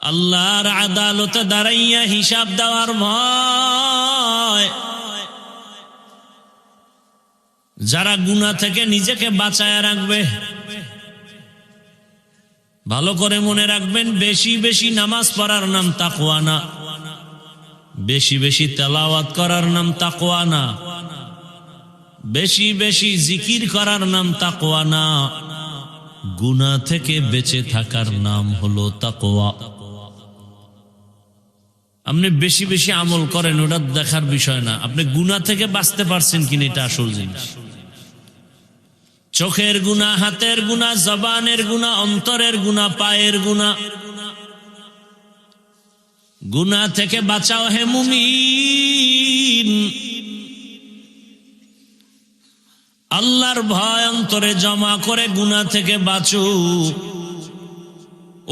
আল্লাহর আদালতে দাঁড়াইয়া হিসাব দেওয়ার ভয়। যারা গুনাহ থেকে নিজেকে বাঁচায় রাখবে, ভালো করে মনে রাখবেন, বেশি বেশি নামাজ পড়ার নাম তাকওয়া না, বেশি বেশি তেলাওয়াত করার নাম তাকওয়া না, বেশি বেশি জিকির করার নাম তাকওয়া না, গুনাহ থেকে বেঁচে থাকার নাম হলো তাকওয়া। আপনি বেশি বেশি আমল করেন, ওটা দেখার বিষয় না, আপনি গুনাহ থেকে বাঁচতে পারছেন কিনা এটা আসল জিনিস। চোখের গুনাহ, হাতের গুনাহ, জবানের গুনাহ, অন্তরের গুনাহ, পায়ের গুনাহ, গুনাহ থেকে বাঁচাও হে মুমিন। আল্লাহর ভয় অন্তরে জমা করে গুনাহ থেকে বাঁচো।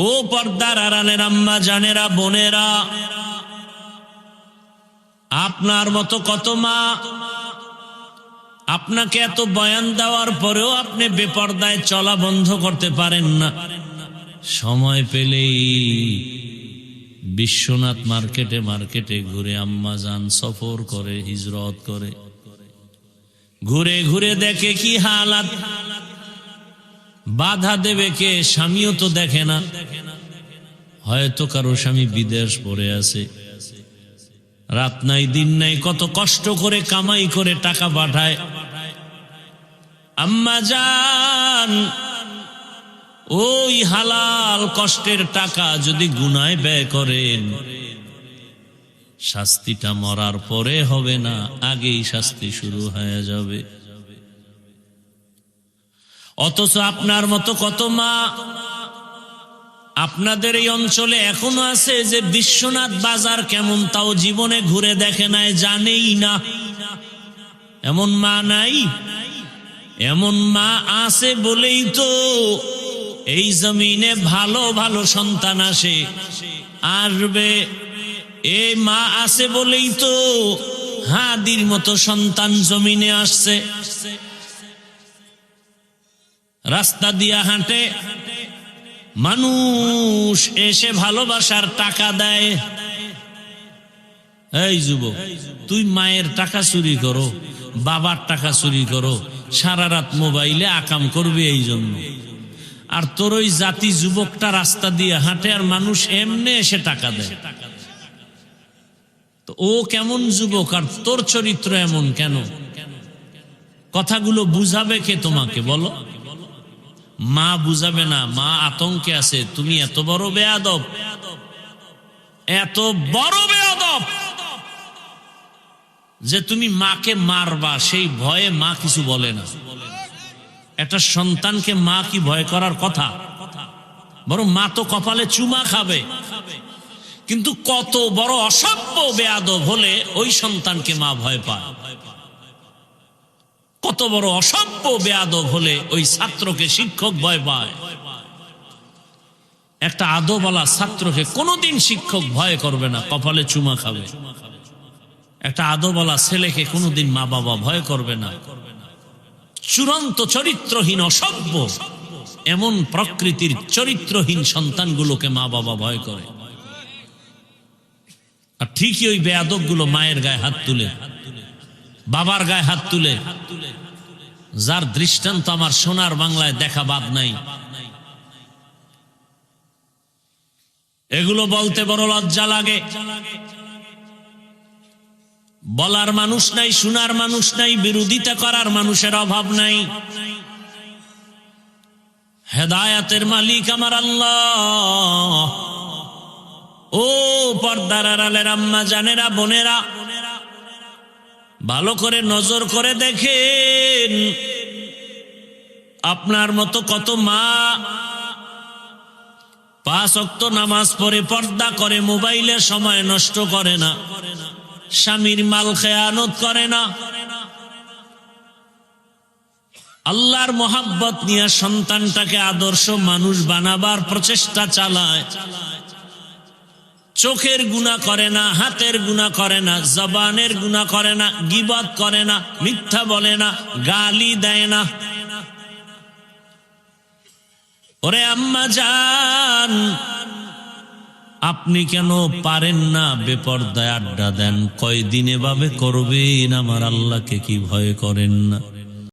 ও পর্দার আড়ালের আম্মা জানেরা, বোনেরা, আপনার মতো কত মা আপনাকে এত বয়ান দেওয়ার পরেও আপনি বেপরদায় চলা বন্ধ করতে পারেন না। সময় পেলেই বিশ্বনাথ মার্কেটে মার্কেটে ঘুরে, আম্মা জান সফর করে, হিজরত করে, ঘুরে ঘুরে দেখে কি হালাত, বাধা দেবে কে? স্বামীও তো দেখে না, হয়তো কারো স্বামী বিদেশ পড়ে আছে, রাত নাই দিন নাই কত কষ্ট করে কামাই করে টাকা পাঠায়। আম্মা জান, ওই হালাল কষ্টের টাকা যদি গুনায় ব্যয় করেন, শাস্তিটা মরার পরে হবে না, আগেই শাস্তি শুরু হয়ে যাবে। অথচ আপনার মতো কত মা আপনাদের এই অঞ্চলে এখনো আছে যে বিশ্বনাথ বাজার কেমন তাও জীবনে ঘুরে দেখে নাই, জানেই না। এমন মা নাই? এমন মা আছে বলেই তো এই জমিনে ভালো ভালো সন্তান আসবে। এই মা আছে বলেই তো হাদির মতো সন্তান জমিনে আসছে। রাস্তা দিয়া হাঁটে, মানুষ এসে ভালোবাসার টাকা দেয়। এই যুবক, তুই মায়ের টাকা চুরি করো, বাবার টাকা চুরি করো, সারা রাত মোবাইলে আকাম করবি এই জন্য। আর তোর ওই জাতি যুবকটা রাস্তা দিয়ে হাঁটে আর মানুষ এমনি এসে টাকা দেয়। তো ও কেমন যুবক আর তোর চরিত্র এমন কেন? কথাগুলো বুঝাবে কে তোমাকে বলো? মা বুঝাবে না, মা আতঙ্কে আছে। তুমি এত বড় বেয়াদব, এত বড় বেয়াদব যে তুমি মাকে মারবা, সেই ভয়ে মা কিছু বলে না। একটা সন্তানকে মা কি ভয় করার কথা? বরং মা তো কপালে চুমা খাবে। কিন্তু কত বড় অসভ্য বেয়াদব হলে ওই সন্তানকে মা ভয় পায়। কত বড় অসভ্য বেয়াদব হলে ওই ছাত্রকে শিক্ষক ভয় পায়। একটা আদবওয়ালা ছাত্রকে কোনোদিন শিক্ষক ভয় করবে না, কপালে চুমা খাবে। একটা আদবওয়ালা ছেলেকে কোনোদিন মা বাবা ভয় করবে না। চূড়ান্ত চরিত্রহীন অসভ্য এমন প্রকৃতির চরিত্রহীন সন্তানগুলোকে মা বাবা ভয় করে। আর ঠিকই ওই বেয়াদব গুলো মায়ের গায়ে হাত তুলে, বাবার গায়ে হাত তুলে, যার দৃষ্টান্ত আমার সোনার বাংলায় দেখা বাদ নাই। এগুলো বলতে বড় লজ্জা লাগে। বলার মানুষ নাই, শোনার মানুষ নাই, বিরোধিতা করার মানুষের অভাব নাই। হেদায়াতের মালিক আমার আল্লাহ। ও পর্দার আড়ালের আম্মা জানেরা, বোনেরা, ভালো করে নজর করে দেখেন, আপনার মতো কত মা 5 ওয়াক্ত নামাজ পড়ে, পর্দা করে, মোবাইলের সময় নষ্ট করে না, স্বামীর মাল খেয়ানত করে না, আল্লাহর মোহাব্বত নিয়ে সন্তানটাকে আদর্শ মানুষ বানাবার প্রচেষ্টা চালায়। চোখের গুনাহ করে না, হাতের গুনাহ করে না, জবানের গুনাহ করে না, গীবত করে না, মিথ্যা বলে না, গালি দেয় না। ওরে আম্মা জান, আপনি কেন পারেন না বেপরদায় আড্ডা দেন? কয়দিন এভাবে করবেন? আমার আল্লাহকে কি ভয় করেন না?